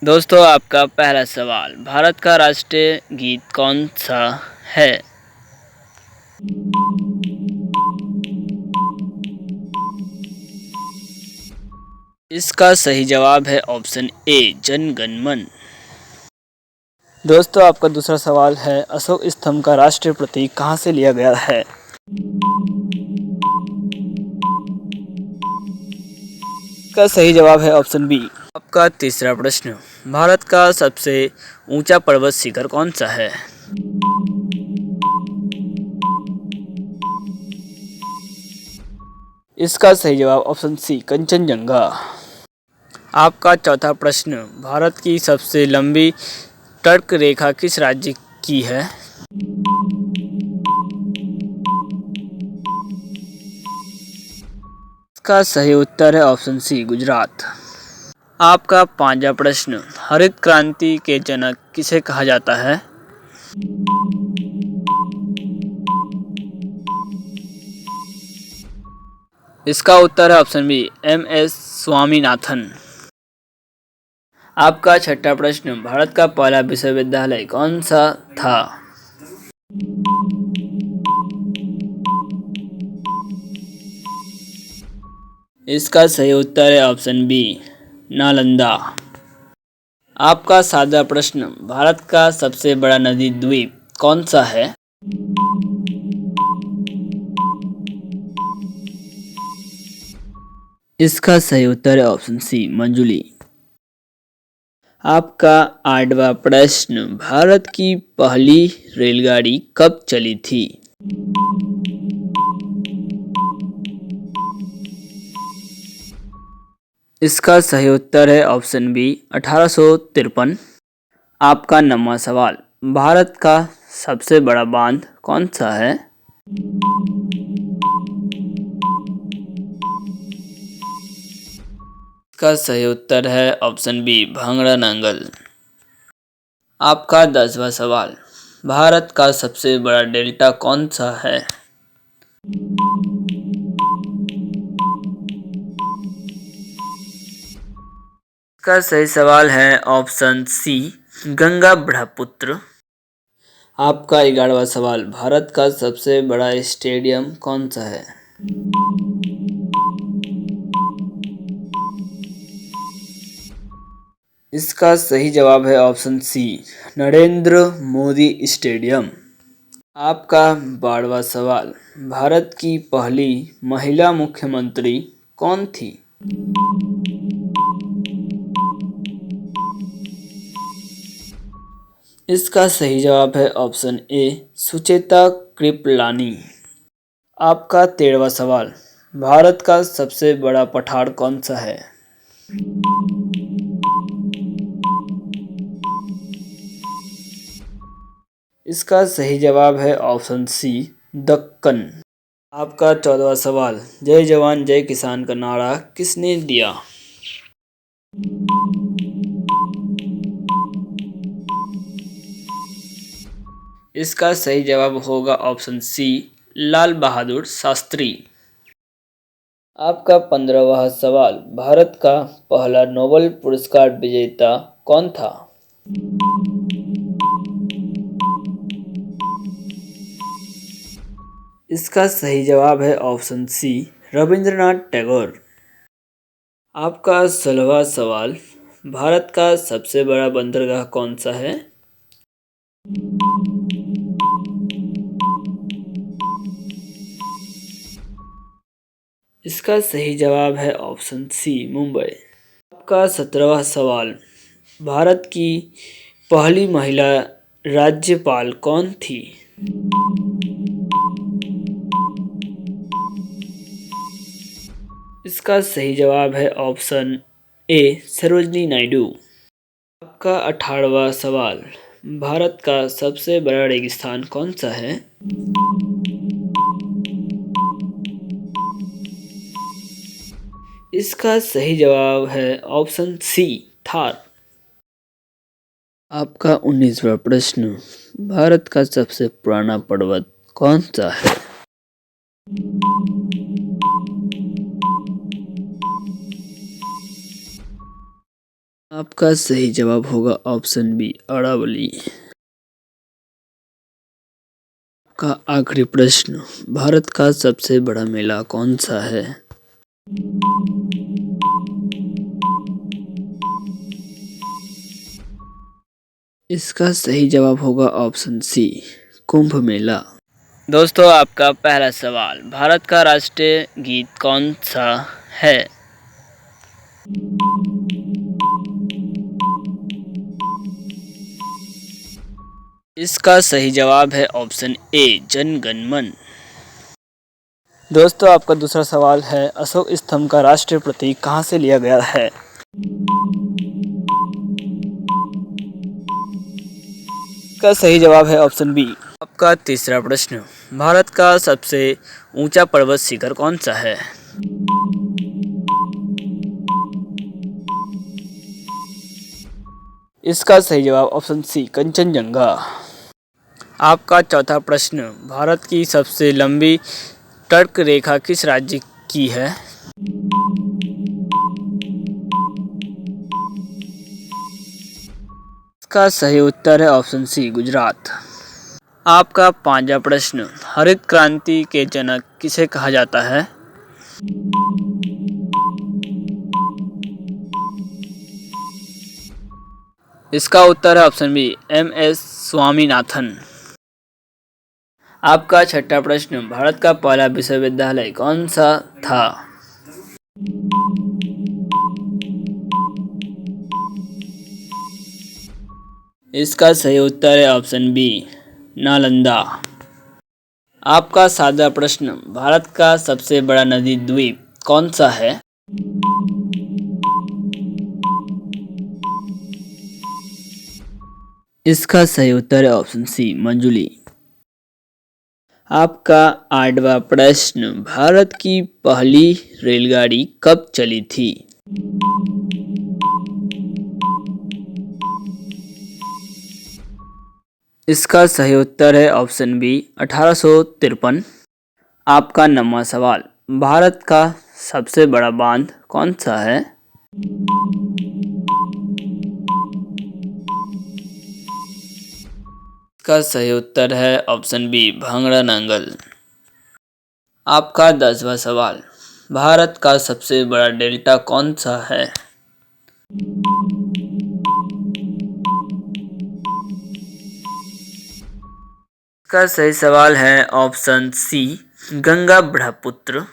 दोस्तों, आपका पहला सवाल, भारत का राष्ट्रीय गीत कौन सा है? इसका सही जवाब है ऑप्शन ए, जन गण मन। दोस्तों, आपका दूसरा सवाल है, अशोक स्तंभ का राष्ट्रीय प्रतीक कहाँ से लिया गया है? इसका सही जवाब है ऑप्शन बी। आपका तीसरा प्रश्न, भारत का सबसे ऊंचा पर्वत शिखर कौन सा है? इसका सही जवाब ऑप्शन सी, कंचनजंगा। आपका चौथा प्रश्न, भारत की सबसे लंबी तर्क रेखा किस राज्य की है? इसका सही उत्तर है ऑप्शन सी, गुजरात। आपका पांचवा प्रश्न, हरित क्रांति के जनक किसे कहा जाता है? इसका उत्तर है ऑप्शन बी, एम.एस. स्वामीनाथन। आपका छठा प्रश्न, भारत का पहला विश्वविद्यालय कौन सा था? इसका सही उत्तर है ऑप्शन बी, नालंदा। आपका सातवां प्रश्न, भारत का सबसे बड़ा नदी द्वीप कौन सा है? इसका सही उत्तर है ऑप्शन सी, मंजुली। आपका आठवां प्रश्न, भारत की पहली रेलगाड़ी कब चली थी? इसका सही उत्तर है ऑप्शन बी, 1853। आपका नौवां सवाल, भारत का सबसे बड़ा बांध कौन सा है? इसका सही उत्तर है ऑप्शन बी, भांगड़ा नांगल। आपका 10वां सवाल, भारत का सबसे बड़ा डेल्टा कौन सा है? इसका सही सवाल है ऑप्शन सी, गंगा ब्रह्मपुत्र। आपका 11वां सवाल, भारत का सबसे बड़ा स्टेडियम कौन सा है? इसका सही जवाब है option C, Narendra Modi stadium. आपका 12वां सवाल, भारत की पहली महिला मुख्यमंत्री कौन थी? इसका सही जवाब है ऑप्शन ए, सुचेता कृपलानी। आपका 13वां सवाल, भारत का सबसे बड़ा पठार कौन सा है? इसका सही जवाब है ऑप्शन सी, दक्कन। आपका 14वां सवाल, जय जवान जय किसान का नारा किसने दिया? इसका सही जवाब होगा ऑप्शन सी, लाल बहादुर शास्त्री। आपका 15वां सवाल, भारत का पहला नोबेल पुरस्कार विजेता कौन था? इसका सही जवाब है ऑप्शन सी, रविंद्रनाथ टैगोर। आपका 16वां सवाल, भारत का सबसे बड़ा बंदरगाह कौन सा है? इसका सही जवाब है ऑप्शन सी, मुंबई। आपका 17वां सवाल, भारत की पहली महिला राज्यपाल कौन थी? इसका सही जवाब है ऑप्शन ए, सरोजनी नायडू। आपका 18वां सवाल, भारत का सबसे बड़ा रेगिस्तान कौन सा है? इसका सही जवाब है ऑप्शन सी, थार। आपका 19वां प्रश्न, भारत का सबसे पुराना पर्वत कौन सा है? आपका सही जवाब होगा ऑप्शन बी अरावली। का आखिरी प्रश्न, भारत का सबसे बड़ा मेला कौन सा है? इसका सही जवाब होगा ऑप्शन सी कुंभ मेला। दोस्तों, आपका पहला सवाल, भारत का राष्ट्रीय गीत कौन सा है? इसका सही जवाब है ऑप्शन ए जन गण मन। दोस्तों, आपका दूसरा सवाल है, अशोक स्तंभ का राष्ट्रीय प्रतीक कहाँ से लिया गया है? इसका सही जवाब है ऑप्शन बी। आपका तीसरा प्रश्न, भारत का सबसे ऊंचा पर्वत शिखर कौन सा है? इसका सही जवाब ऑप्शन सी कंचनजंगा। आपका चौथा प्रश्न, भारत की सबसे लंबी तट रेखा किस राज्य की है? इसका सही उत्तर है ऑप्शन सी गुजरात। आपका पांचवा प्रश्न, हरित क्रांति के जनक किसे कहा जाता है? इसका उत्तर है ऑप्शन बी एम.एस. स्वामीनाथन। आपका छठा प्रश्न, भारत का पहला विश्वविद्यालय कौन सा था? इसका सही उत्तर है ऑप्शन बी नालंदा। आपका सातवां प्रश्न, भारत का सबसे बड़ा नदी द्वीप कौन सा है? इसका सही उत्तर है ऑप्शन सी मंजुली। आपका आठवां प्रश्न, भारत की पहली रेलगाड़ी कब चली थी? इसका सही उत्तर है ऑप्शन बी 1853। आपका नौवां सवाल, भारत का सबसे बड़ा बांध कौन सा है? इसका सही उत्तर है ऑप्शन बी भांगड़ा नांगल। आपका 10वां सवाल, भारत का सबसे बड़ा डेल्टा कौन सा है? इसका सही सवाल है ऑप्शन सी गंगा ब्रह्मपुत्र।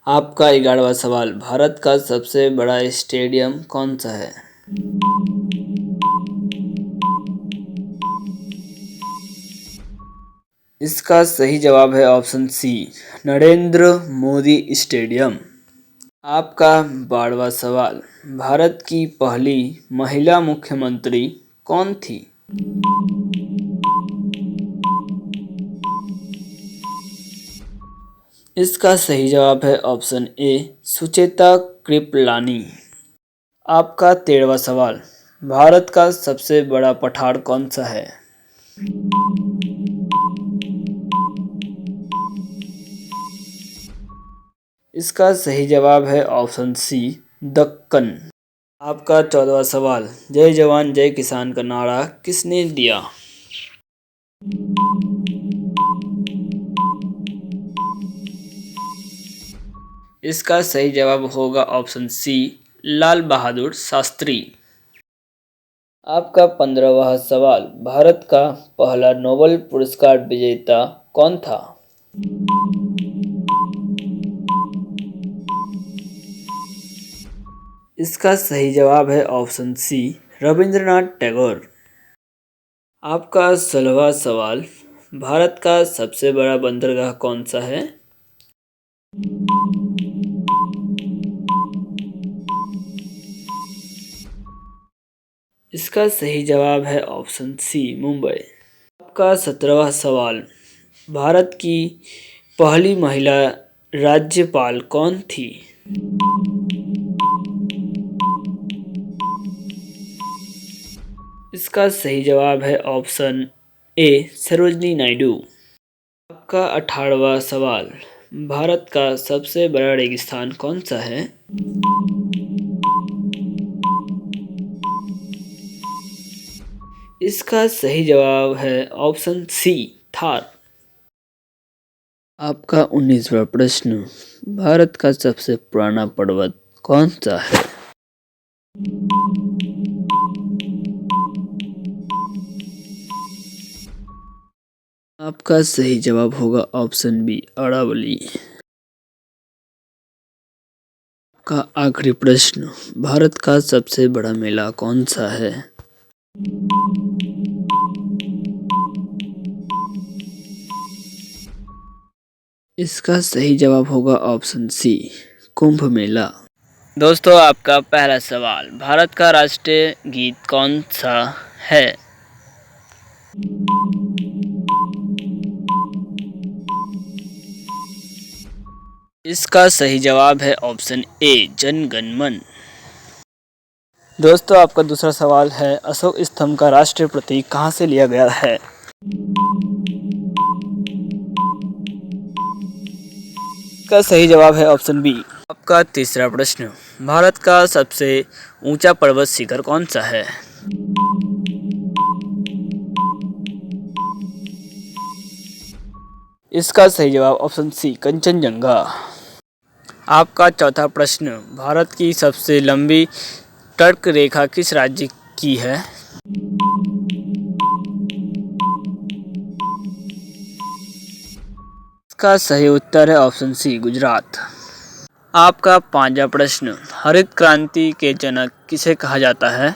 आपका 11वां सवाल, भारत का सबसे बड़ा स्टेडियम कौन सा है? इसका सही जवाब है option C Narendra Modi stadium. आपका 12वां सवाल, भारत की पहली महिला मुख्यमंत्री कौन थी? इसका सही जवाब है ऑप्शन ए सुचेता कृपलानी। आपका 13वां सवाल, भारत का सबसे बड़ा पठार कौन सा है? इसका सही जवाब है ऑप्शन सी दक्कन। आपका 14वां सवाल, जय जवान जय किसान का नारा किसने दिया? इसका सही जवाब होगा ऑप्शन सी लाल बहादुर शास्त्री। आपका 15वां सवाल, भारत का पहला नोबेल पुरस्कार विजेता कौन था? इसका सही जवाब है ऑप्शन सी रविंद्रनाथ टैगोर। आपका 16वां सवाल, भारत का सबसे बड़ा बंदरगाह कौन सा है? इसका सही जवाब है ऑप्शन सी मुंबई। आपका 17वां सवाल, भारत की पहली महिला राज्यपाल कौन थी? इसका सही जवाब है ऑप्शन ए सरोजनी नायडू। आपका 18वां सवाल, भारत का सबसे बड़ा रेगिस्तान कौन सा है? इसका सही जवाब है ऑप्शन सी, थार। आपका 19वां प्रश्न, भारत का सबसे पुराना पर्वत कौन सा है? आपका सही जवाब होगा ऑप्शन बी, अरावली। का आखिरी प्रश्न, भारत का सबसे बड़ा मेला कौन सा है? इसका सही जवाब होगा ऑप्शन सी, कुंभ मेला। दोस्तों, आपका पहला सवाल, भारत का राष्ट्रीय गीत कौन सा है? इसका सही जवाब है ऑप्शन ए, जन गण मन। दोस्तों, आपका दूसरा सवाल है, अशोक स्तंभ का राष्ट्रीय प्रतीक कहाँ से लिया गया है? इसका सही जवाब है ऑप्शन बी। आपका तीसरा प्रश्न, भारत का सबसे ऊंचा पर्वत शिखर कौन सा है? इसका सही जवाब ऑप्शन सी, कंचनजंगा। आपका चौथा प्रश्न, भारत की सबसे लंबी तट रेखा किस राज्य की है? इसका सही उत्तर है ऑप्शन सी, गुजरात। आपका पांचवा प्रश्न, हरित क्रांति के जनक किसे कहा जाता है?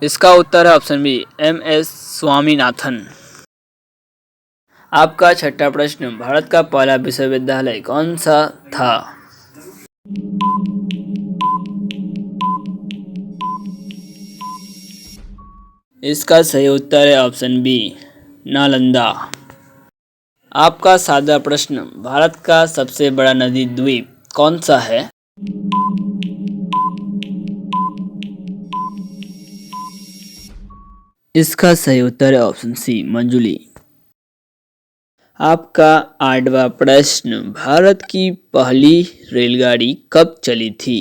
इसका उत्तर है option B, M S Swaminathan. आपका छठा प्रश्न, भारत का पहला विश्वविद्यालय कौन सा था? इसका सही उत्तर है ऑप्शन बी, नालंदा। आपका सातवां प्रश्न, भारत का सबसे बड़ा नदी द्वीप कौन सा है? इसका सही उत्तर है ऑप्शन सी, मंजुली। आपका आठवां प्रश्न, भारत की पहली रेलगाड़ी कब चली थी?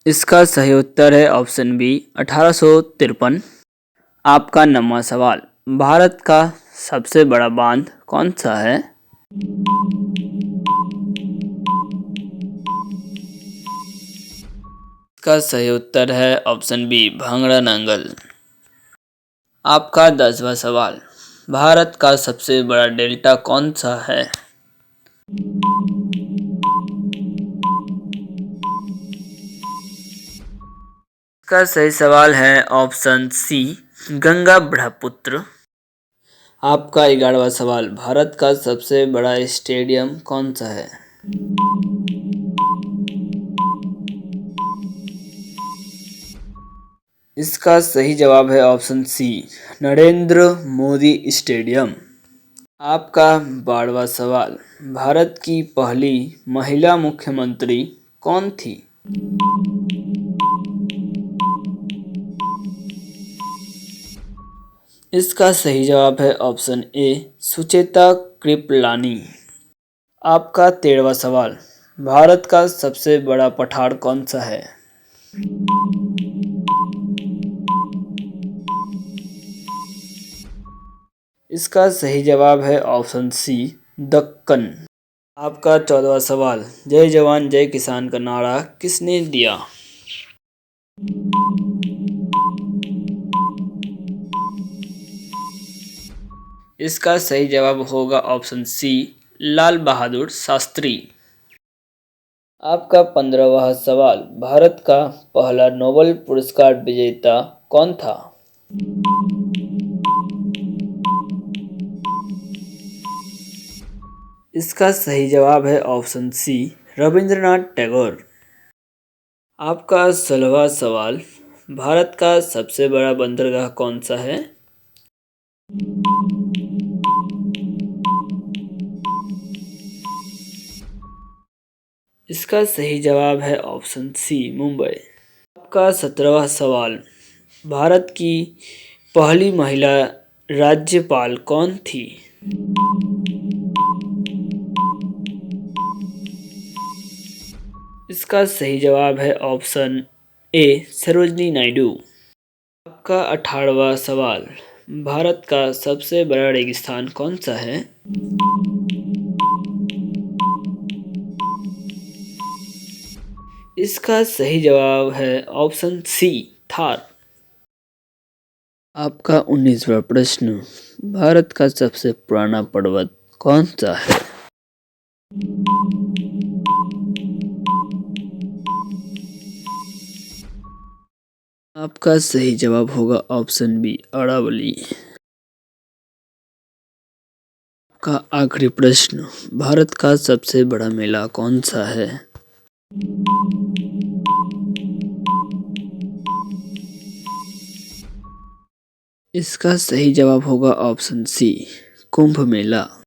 इसका सही उत्तर है ऑप्शन बी, 1853। आपका नौवां सवाल, भारत का सबसे बड़ा बांध कौन सा है? इसका सही उत्तर है ऑप्शन बी, भांगड़ा नांगल। आपका 10वां सवाल, भारत का सबसे बड़ा डेल्टा कौन सा है? इसका सही सवाल है ऑप्शन सी, गंगा ब्रह्मपुत्र। आपका 11वां सवाल, भारत का सबसे बड़ा स्टेडियम कौन सा है? इसका सही जवाब है option C, Narendra Modi stadium. आपका 12वां सवाल, भारत की पहली महिला मुख्यमंत्री कौन थी? इसका सही जवाब है ऑप्शन ए, सुचेता कृपलानी। आपका 13वां सवाल, भारत का सबसे बड़ा पठार कौन सा है? इसका सही जवाब है ऑप्शन सी, दक्कन। आपका 14वां सवाल, जय जवान जय किसान का नारा किसने दिया? इसका सही जवाब होगा ऑप्शन सी, लाल बहादुर शास्त्री। आपका 15वां सवाल, भारत का पहला नोबेल पुरस्कार विजेता कौन था? इसका सही जवाब है ऑप्शन सी, रविंद्रनाथ टैगोर। आपका 16वां सवाल, भारत का सबसे बड़ा बंदरगाह कौन सा है? इसका सही जवाब है ऑप्शन सी, मुंबई। आपका 17वां सवाल, भारत की पहली महिला राज्यपाल कौन थी? इसका सही जवाब है ऑप्शन ए सरोजनी नायडू। आपका 18वां सवाल, भारत का सबसे बड़ा रेगिस्तान कौन सा है? इसका सही जवाब है ऑप्शन सी थार। आपका 19वां प्रश्न, भारत का सबसे पुराना पर्वत कौन सा है? आपका सही जवाब होगा ऑप्शन बी अरावली। का आखिरी प्रश्न, भारत का सबसे बड़ा मेला कौन सा है? इसका सही जवाब होगा ऑप्शन सी कुंभ मेला।